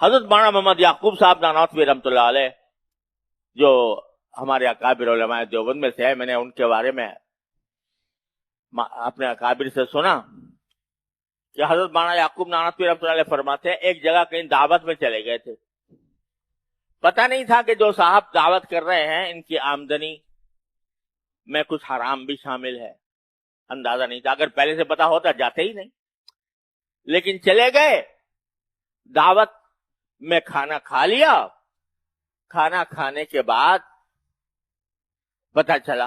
حضرت مولانا محمد یعقوب صاحب نانوتوی رحمۃ اللہ علیہ جو ہمارے اکابر علماء دیوبند میں سے ہے، میں نے ان کے بارے میں اپنے اکابر سے سنا کہ حضرت مولانا یعقوب نانوتوی رحمۃ اللہ علیہ فرماتے ہیں ایک جگہ کہیں دعوت میں چلے گئے تھے، پتہ نہیں تھا کہ جو صاحب دعوت کر رہے ہیں ان کی آمدنی میں کچھ حرام بھی شامل ہے، اندازہ نہیں تھا، اگر پہلے سے پتا ہوتا جاتے ہی نہیں، لیکن چلے گئے، دعوت میں کھانا کھا لیا، کھانا کھانے کے بعد پتہ چلا،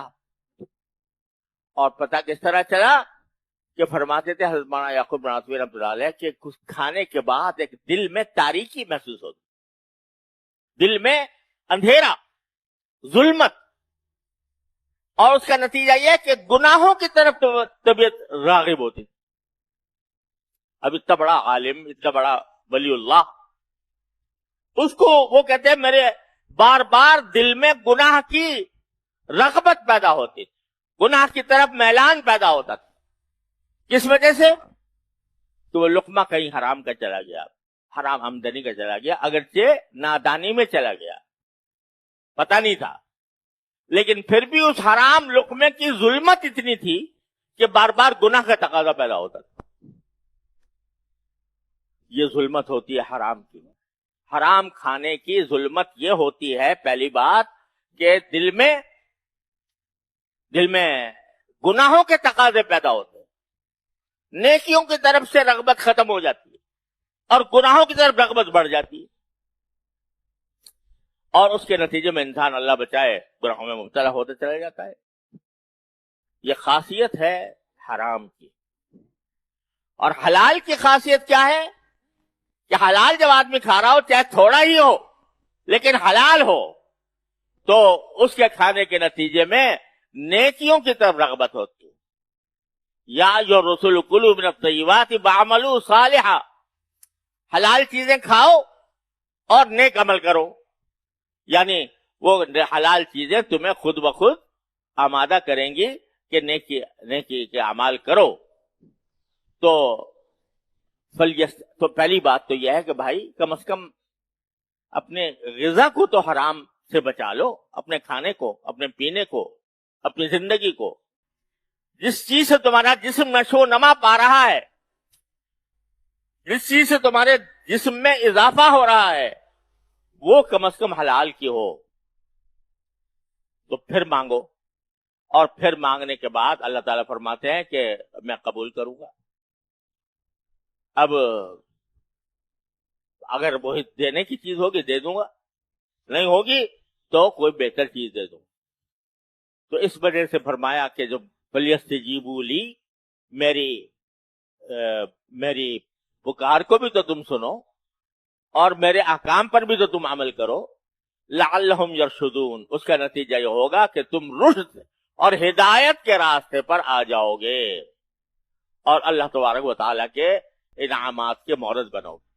اور پتہ کس طرح چلا کہ فرماتے تھے حضرت مولانا یعقوب نانوتوی رحمۃ اللہ علیہ کہ کچھ کھانے کے بعد ایک دل میں تاریکی محسوس ہوتی، دل میں اندھیرا، ظلمت، اور اس کا نتیجہ یہ کہ گناہوں کی طرف طبیعت راغب ہوتی۔ اب اتنا بڑا عالم، اتنا بڑا ولی اللہ، اس کو وہ کہتے ہیں میرے بار بار دل میں گناہ کی رغبت پیدا ہوتی، گناہ کی طرف میلان پیدا ہوتا تھا۔ کس وجہ سے؟ کہ وہ لقمہ کہیں حرام کا چلا گیا، حرام آمدنی کا چلا گیا، اگرچہ نادانی میں چلا گیا، پتہ نہیں تھا، لیکن پھر بھی اس حرام لقمے کی ظلمت اتنی تھی کہ بار بار گناہ کا تقاضا پیدا ہوتا تھا۔ یہ ظلمت ہوتی ہے حرام کی، حرام کھانے کی ظلمت یہ ہوتی ہے پہلی بات کہ دل میں گناہوں کے تقاضے پیدا ہوتے ہیں، نیکیوں کی طرف سے رغبت ختم ہو جاتی ہے اور گناہوں کی طرف رغبت بڑھ جاتی ہے، اور اس کے نتیجے میں انسان اللہ بچائے گناہوں میں مبتلا ہوتے چلا جاتا ہے۔ یہ خاصیت ہے حرام کی۔ اور حلال کی خاصیت کیا ہے کہ حلال جب آدمی کھا رہا ہو چاہے تھوڑا ہی ہو لیکن حلال ہو تو اس کے کھانے کے نتیجے میں نیکیوں کی طرف رغبت ہوتی ہے۔ یا جو رسول کلوا من الطیبات واعملوا صالحا، حلال چیزیں کھاؤ اور نیک عمل کرو، یعنی وہ حلال چیزیں تمہیں خود بخود آمادہ کریں گی کہ نیکی کے اعمال کرو۔ تو پہلی بات تو یہ ہے کہ بھائی کم از کم اپنے غذا کو تو حرام سے بچا لو، اپنے کھانے کو، اپنے پینے کو، اپنی زندگی کو۔ جس چیز سے تمہارا جسم نشو و نما پا رہا ہے، جس چیز سے تمہارے جسم میں اضافہ ہو رہا ہے، وہ کم از کم حلال کی ہو، تو پھر مانگو، اور پھر مانگنے کے بعد اللہ تعالیٰ فرماتے ہیں کہ میں قبول کروں گا۔ اب اگر وہی دینے کی چیز ہوگی دے دوں گا، نہیں ہوگی تو کوئی بہتر چیز دے دوں۔ تو اس وجہ سے فرمایا کہ جو فَلْيَسْتَجِيبُوا لِي، میری پکار کو بھی تو تم سنو اور میرے احکام پر بھی تو تم عمل کرو، لعلہم یرشدون، اس کا نتیجہ یہ ہوگا کہ تم رشد اور ہدایت کے راستے پر آ جاؤ گے اور اللہ تبارک و تعالیٰ کے انعامات کے مورث بنو گے۔